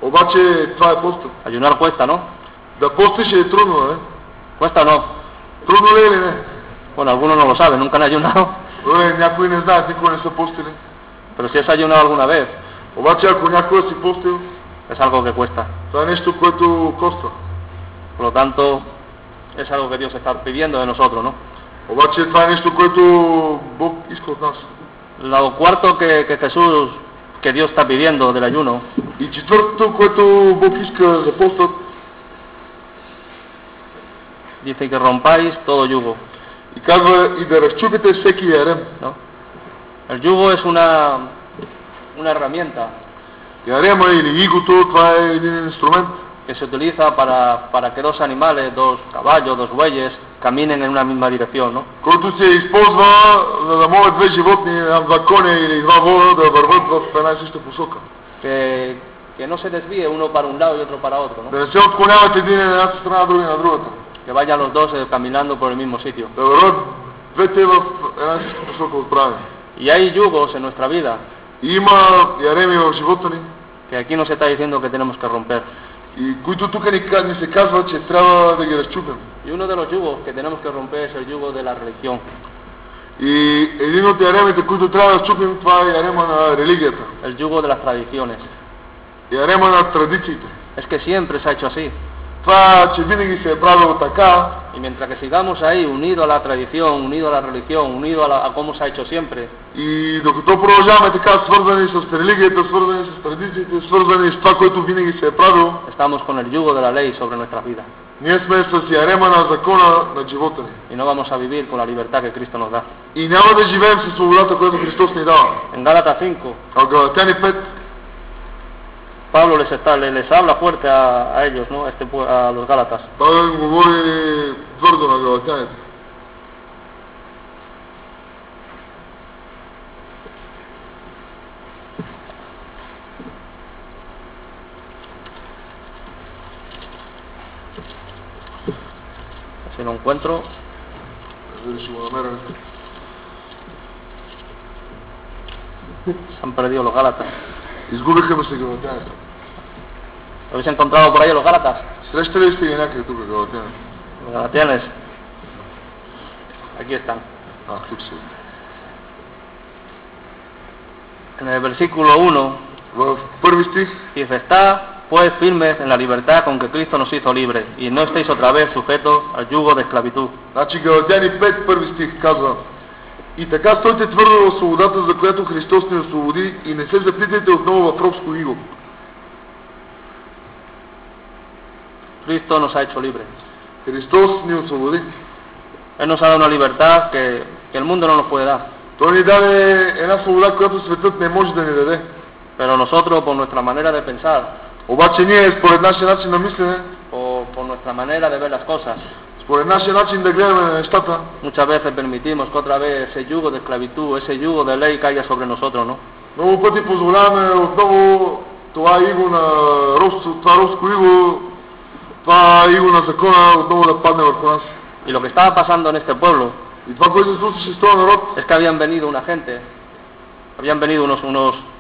Обаче това е постът. Ayunar cuesta, ¿no? Да постиш е трудно, не? Cuesta o no. Трудно ли е или не? Bueno, algunos no lo saben, nunca han ayunado. Някои не знаят, никога не са постили. Pero si has ayunado alguna vez, обаче ако някога си постил, es algo que cuesta. Това е нещо, което коства. Por lo tanto, es algo que Dios está pidiendo de nosotros, ¿no? обаче това е нещо, което Бог иска от нас. Lo cuarto que Dios está pidiendo del ayuno, и четвъртото, което Бог иска за постът, dice que rompáis todo yugo. и казва и да разчупите всеки ярем. ¿No? El yugo es una herramienta. Ярема или игото, това е един инструмент, que se utiliza para que dos animales, dos caballos, dos bueyes, caminen en una misma dirección, ¿no? който се използва, за да могат две животни, два коня или два вола да върват в една и съща посока. Que no se desvíe uno para un lado y otro para otro, ¿no? Да не се отклоняват един на едната страна, други на другата. Que vayan los dos caminando por el mismo sitio. Да върват двете в една и съща посока отправени. Y hay yugos en nuestra vida. И има яреми в живота ни, que aquí nos está diciendo que tenemos que romper. и които тук ни се казва, че трябва да ги разчупим. Y uno de los yugos que tenemos que romper es el yugo de la religión. И един от яремите, които трябва да разчупим, това е ярема на религията. El yugo de las tradiciones. Ярема на традициите. Es que siempre se ha hecho así. Това, че винаги се е правило така. Y mientras que sigamos ahí, unido a la tradición, unido a la religión, unido a cómo se ha hecho siempre. И докато продължаваме така, свързани с религията, свързани с традициите, свързани с това, което винаги се е правило, estamos con el yugo de la ley sobre nuestras vidas. ние сме с ярема на закона на живота ни. Y no vamos a vivir con la libertad que Cristo nos da. И няма да живеем със свободата, която Христос ни дава. En Gálatas 5, А в Галатяни 5, Pablo les habla fuerte a ellos, ¿no? A los Gálatas. Павел им говори твърдо на галатяните. Si lo encuentro, se han perdido los Gálatas. Изгубиха ме се галатяните. ¿Lo habéis encontrado por ahí los Gálatas? Срещали ли сте ги някъде тук галатяни? Los Galatianes. Aquí están. Тук са. En el versículo 1 В първи стих dice: está pues firmes en la libertad con que Cristo nos hizo libres y no estéis otra vez sujetos al yugo de esclavitud. Значи Галатяни 5, първи стих казва: и така стойте твърдо в свободата, за която Христос ни освободи, и не се заплитайте отново в робско иго. Cristo nos ha hecho libres. Христос ни освободи. Él nos ha dado una libertad que el mundo no nos puede dar. Той ни даде една свобода, която светът не може да ни даде. Pero nosotros, por nuestra manera de pensar, обаче ние, според нашия начин на мислене, por nuestra manera de ver las cosas, според нашия начин да гледаме на нещата, muchas veces permitimos que otra vez ese yugo de esclavitud, ese yugo de ley caiga sobre nosotros, ¿no? много пъти позволяваме отново това иго на това робско иго, това иго на закона отново да падне върху нас. Y lo que estaba pasando en este pueblo И това, което се случваше с този народ, es que habían venido una gente, habían venido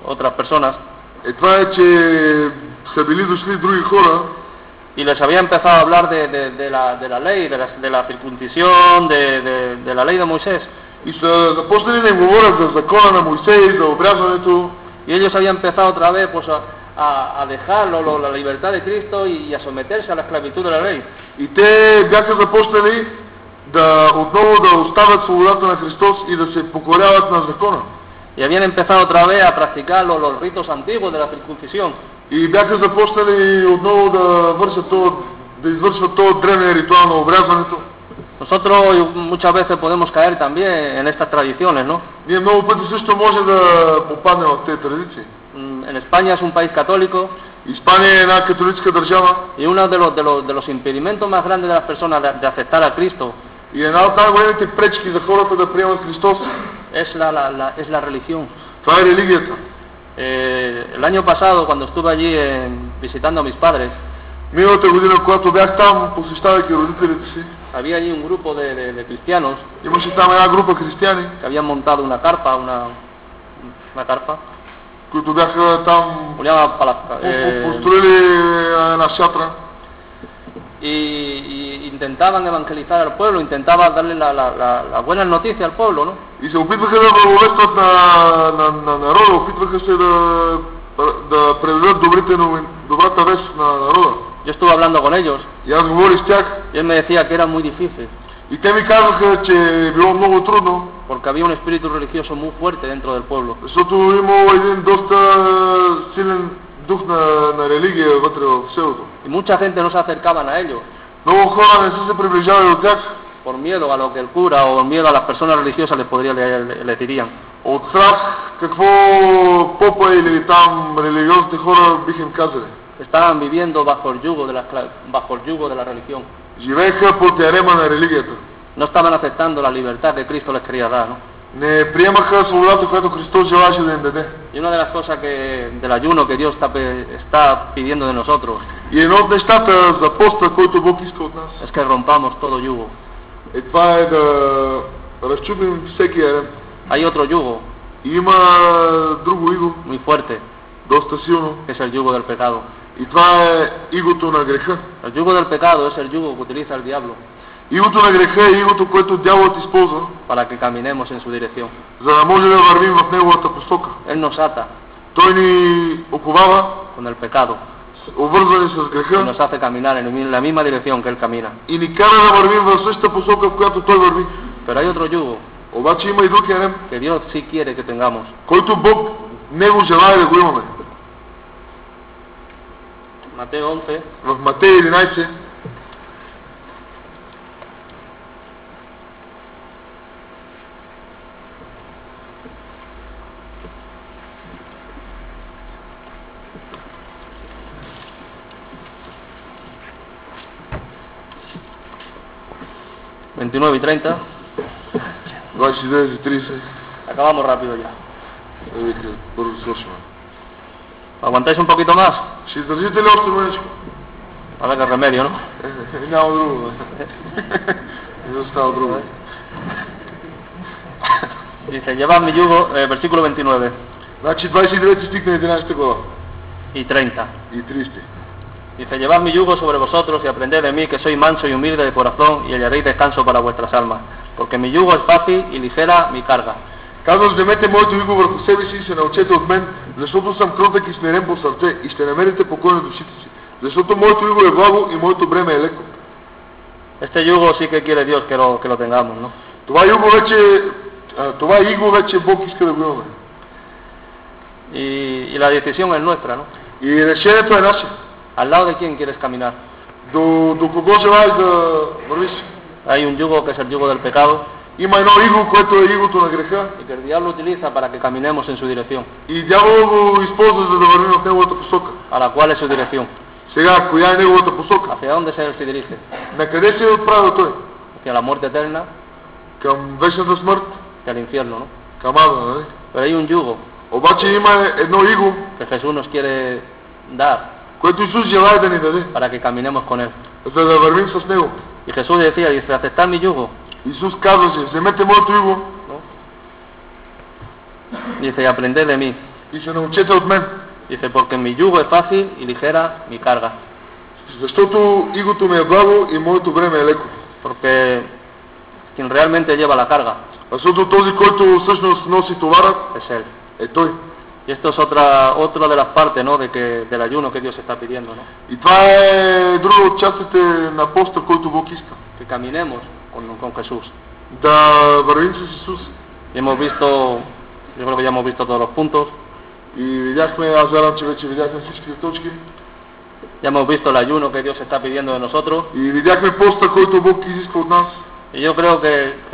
otras personas, това е, че са били дошли други хора y les había empezado a hablar de la ley, de la circuncisión, de la ley de Moisés. И са започнали да говорят за закона на Моисей, за обрязването. Y ellos habían empezado otra vez pues, a dejar la libertad de Cristo y a someterse a la esclavitud de la ley. И те бяха започнали отново да оставят свободата на Христос и да се покоряват на закона. Y habían empezado otra vez a practicar los ritos antiguos de la circuncisión. И бяха започнали отново да извършват този древен ритуал на обрязването. Nosotros muchas veces podemos caer también en estas tradiciones, ¿no? Ние много пъти също може да попаднем в тези традиции. En España es un país católico. Испания е една католическа държава. Y uno de los impedimentos más grandes de las personas de aceptar a Cristo И една от най-големите пречки за хората да приемат Христос es la religión. това е религията. El año pasado, cuando estuve allí visitando a mis padres, Миналата година, когато бях там, посещавайки родителите си, había allí un grupo de cristianos имаше там една група християни, que habían montado una carpa, които бяха там построили една шатра. Y intentaban evangelizar al pueblo, intentaban darle la buena noticia al pueblo, ¿no? И се опитваха да благовестват на народа, опитваха се да предадат добрата вест на народа. Yo estuve hablando con ellos. И аз говорих с тях. Y él me decía que era muy difícil. И те ми казаха, че е било много трудно. Porque había un espíritu religioso muy fuerte dentro del pueblo. Защото имало един доста силен дух на религия вътре в селото. Y mucha gente no se acercaban a ellos. Много хора не са се приближавали от тях. Por miedo a lo que el cura o miedo a las personas religiosas les dirían. От страх какво попа или там религиозните хора биха им казали. Estaban viviendo bajo el yugo de la religión. Живееха под ярема на религията. No estaban aceptando la libertad que Cristo les quería dar, ¿no? Не приемаха свободата, която Христос желаше да им даде. Y una de las cosas del ayuno que Dios está pidiendo de nosotros И едно от нещата за поста, който Бог иска от нас, es que rompamos todo yugo. Това е да разчупим всеки ярем. Hay otro yugo. И има друго иго, muy fuerte, доста силно. que es el yugo del pecado. И това е игото на греха. El yugo del pecado es el yugo que utiliza el diablo. Игото на греха е игото, което дяволът използва, para que caminemos en su dirección. за да може да вървим в неговата посока. Él nos ata. Той ни оковава con el pecado. Обвързвани с греха. Y nos hace caminar en la misma dirección que él camina. И ни кара да вървим в същата посока, в която той върви. Pero hay otro yugo. Обаче има и друг ярем, que Dios sí quiere que tengamos. който Бог него желае да го имаме. Mateo 11. В Матей 11. ...29 y 30... 29 y 30... Acabamos rápido ya. Бързо свършваме. ¿Aguantáis un poquito más? Ще издържите ли още мъничко? A ver qué remedio, ¿no? Няма друго. Не остава друго. Dice, llevad mi yugo, versículo 29. Значи 29 стих на 11 глава. Y 30. И 30. Dice, llevad mi yugo sobre vosotros y aprended de mí, que soy manso y humilde de corazón, y hallaréis descanso para vuestras almas. Porque mi yugo es fácil y ligera mi carga. Казва, вземете моето юго върху себе си и се научете от мен, защото съм кротък и смирен по сърце и ще намерите покой на душите си. Защото моето юго е благо и моето бреме е леко. Este yugo sí que quiere Dios que lo tengamos, ¿no? Това иго вече Бог иска да го имаме. Y la decisión es nuestra, ¿no? И решението е наше. ¿Al lado de quién quieres caminar? До кого желаеш да вървиш? Hay un yugo que es el yugo del pecado. Има едно иго, което е игото на греха. Y que el diablo utiliza para que caminemos en su dirección. И дявол го използва, за да вървим в неговата посока. ¿A la cual es su dirección? Сега, коя е неговата посока? ¿Hacia dónde se dirige? На къде се е отправил той? Hacia la muerte eterna. Към вечната смърт. Hacia el infierno, ¿no? Към ада, нали? Pero hay un yugo. Обаче има едно иго, que Jesús nos quiere dar. Което Исус желае да ни даде. Para que caminemos con él. За да вървим с него. Y Jesús decía, dice, aceptad mi yugo. Исус казваше, вземете моето иго. ¿No? Dice, y aprended de mí. И се научете от мен. Dice, porque mi yugo es fácil y ligera mi carga. Защото игото ми е благо и моето бреме е леко. Porque quien realmente lleva la carga Защото този, който всъщност носи товара, es Él. е Той. Y esto es otra de las partes, ¿no?, del ayuno que Dios está pidiendo, ¿no? И това е друга от частите на поста, който Бог иска. Que caminemos con Jesús. Да вървим с Исус. Y hemos visto, yo creo que ya hemos visto todos los puntos. И видяхме, аз вярвам, че вече видяхме всичките точки. Ya hemos visto el ayuno que Dios está pidiendo de nosotros. И видяхме поста, който Бог изисква от нас. Y yo creo que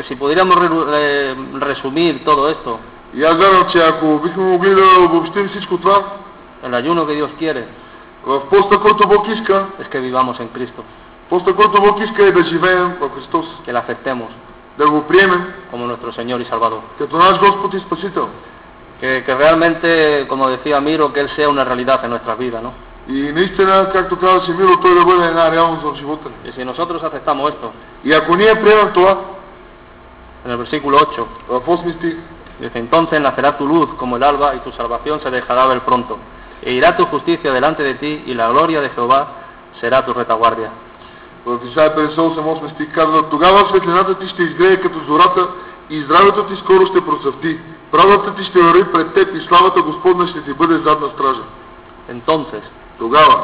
si pudiéramos resumir todo esto, И аз вярвам, че ако бихме могли да обобщим всичко това, el ayuno que Dios quiere в поста, който Бог иска, es que vivamos en Cristo, поста, който Бог иска е да живеем в Христос, que le aceptemos да го приемем como nuestro Señor y Salvador. като наш Господ и Спасител. Que realmente, como decía Miro, que Él sea una realidad en nuestras vidas, ¿no? И наистина, както казваше Миро, той да бъде една реалност в живота ни. Y si nosotros aceptamos esto, И ако ние приемем това, en el versículo 8, в 8 стих, dice: entonces nacerá tu luz como el alba y tu salvación se dejará ver pronto, e irá tu justicia delante de ti y la gloria de Jehová será tu retaguardia. в Исаия 58 стих казва: тогава светлината ти ще изгрее като зората и здравето ти скоро ще процъфти. Правдата ти ще върви пред теб и славата Господна ще ти бъде задна стража. Entonces, Тогава,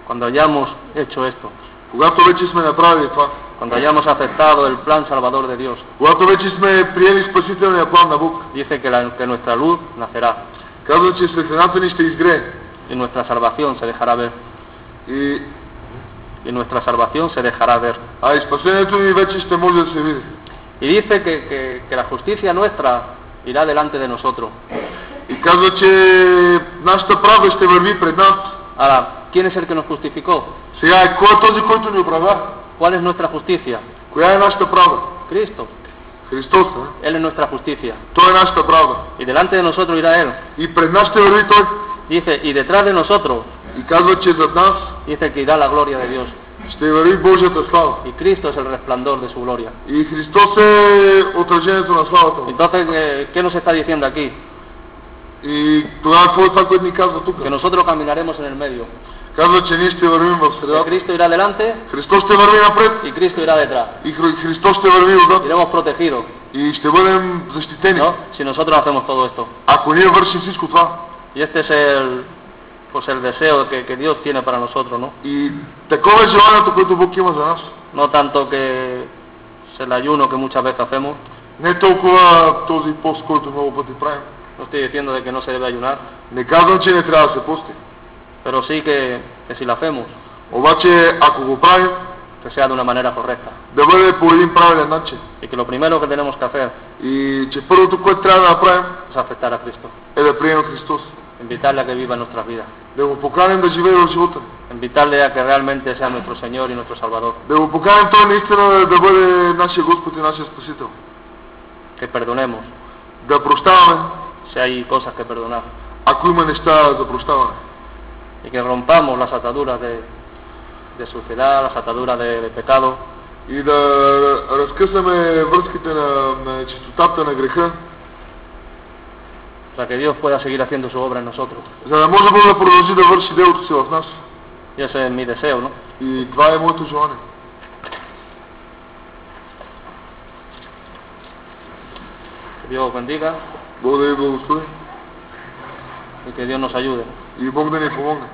cuando hayamos hecho esto, когато вече сме направили това, cuando hayamos aceptado el plan salvador de Dios, когато вече сме приели спасителния план на Бог, dice que nuestra luz nacerá казва, че светлината ни ще изгрее y nuestra salvación se dejará ver. и nuestra salvación se dejará ver. и спасението ни вече ще може да се види. Y dice que la justicia nuestra irá delante de nosotros. И казва, че нашата правда ще върви пред нас. Ahora, ¿quién es el que nos justificó? Сега, кой е този, който ни оправда? ¿Cuál es nuestra justicia? Коя е нашата правда? Cristo. Христос, Él es nuestra justicia. Той е нашата правда. Y delante de nosotros irá Él. И пред нас ще върви Той. Dice, y detrás de nosotros, И казва, че зад нас dice que irá la gloria de Dios. ще върви Божията слава. Y Cristo es el resplandor de su gloria. И Христос е отражението на славата му. Entonces, ¿qué nos está diciendo aquí? И това какво е това, което ни казва тук? Que nosotros caminaremos en el medio. Казва, че ние ще вървим в Que средата. Cristo irá delante Христос ще върви напред. y Cristo irá detrás. И Христос ще върви отзад. Iremos protegidos, И ще бъдем защитени. ¿no? Si nosotros hacemos todo esto. Ако ние вършим всичко това. Y este es el deseo que Dios tiene para nosotros, ¿no? И такова е желанието, което Бог има за нас. No tanto que es el ayuno que muchas veces hacemos. Не толкова този пост, който много пъти правим. No estoy diciendo de que no se debe ayunar, Не казвам, че не трябва да се пости. pero sí que si lo hacemos, Обаче, ако го правим, que sea de una manera correcta. да бъде по един правилен начин. Y que lo primero que tenemos que hacer И че първото, което трябва да направим, es aceptar a Cristo, е да приемем Христос. invitarle a que viva en nuestras vidas, Да го поканим да живее в живота ни. invitarle a que realmente sea nuestro Señor y nuestro Salvador, Да го поканим Той наистина да бъде нашия Господ и нашия Спасител. que perdonemos, Да прощаваме, si hay cosas que perdonar, ако има неща за прощаване. y que rompamos las ataduras de suciedad, las ataduras de pecado, И да разкъсаме връзките на чистотата на греха, para que Dios pueda seguir haciendo su obra en nosotros. за да може Бог да продължи да върши делото си в нас. Y ese es mi deseo, ¿no? И това е моето желание. Que Dios os bendiga Бог да ви благослови y que Dios nos ayude. и Бог да ни помогне.